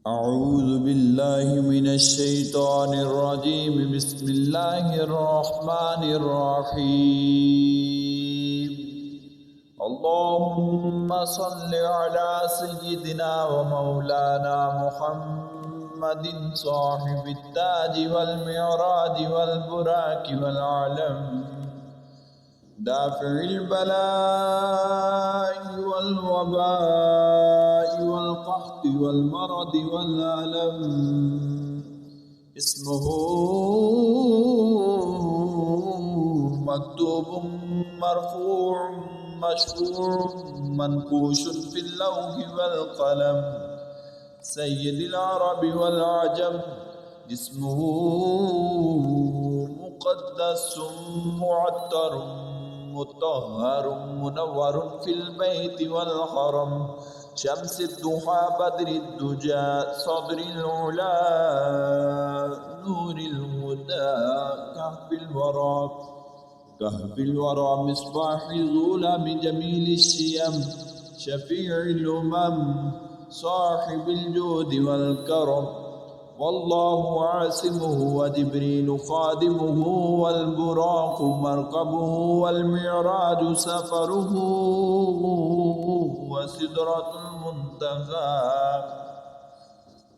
أعوذ بالله من الشيطان الرجيم بسم الله الرحمن الرحيم اللهم صل على سيدنا ومولانا محمد صاحب التاج والمعراج والبراك والعلم دافع البلاء والوباء والقحط والمرض والألم اسمه مكتوب مرفوع مشفوع منقوش في اللوح والقلم سيد العرب والعجم اسمه مقدس معطر مطهر منور في البيت والحرم شمس الضحى بدر الدجى صدر العلا نور الهدى كهف الورى مصباح الظلام جميل الشيم شفيع الأمم صاحب الجود والكرم والله عاصمه وجبريل خادمه والبراق مركبه والمعراج سفره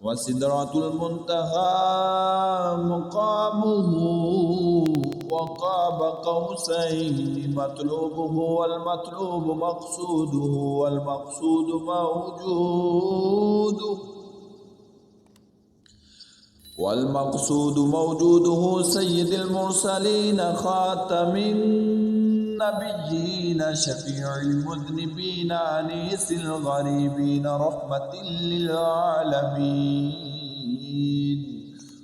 وسدرة المنتهى مقامه وقاب قوسين مطلوبه والمطلوب مقصوده والمقصود موجوده سيد المرسلين خاتم النبيين شفيع المذنبين أنيس الغريبين رحمة للعالمين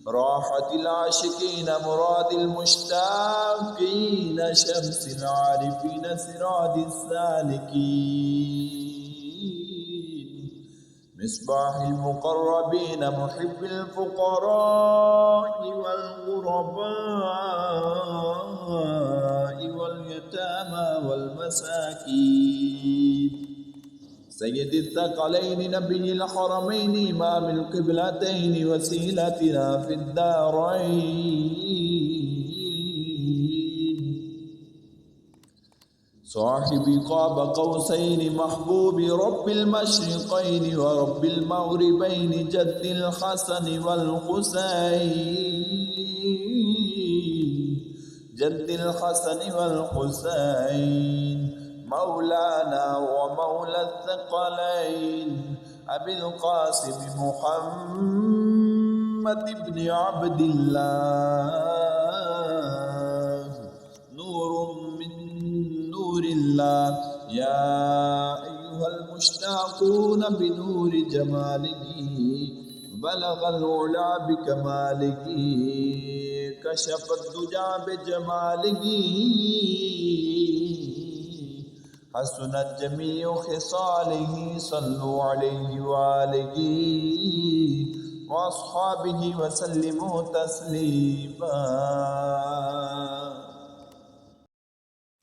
راحة العاشقين مراد المشتاقين شمس العارفين سراج السالكين مصباح المقربين محب الفقراء والغرباء واليتامى والمساكين سيد الثقلين نبي الحرمين إمام القبلتين وسيلتنا في الدارين صاحب قاب قوسين محبوب رب المشرقين ورب المغربين جد الحسن والحسين مولانا ومولى الثقلين أبي القاسم محمد بن عبد الله نور من نور الله يا أيها المشتاقون بنور جماله بلغ العلا بكماله كشف الدجى بجماله حسنت جميع خصاله صلوا عليه وآله وأصحابه وسلموا تسليما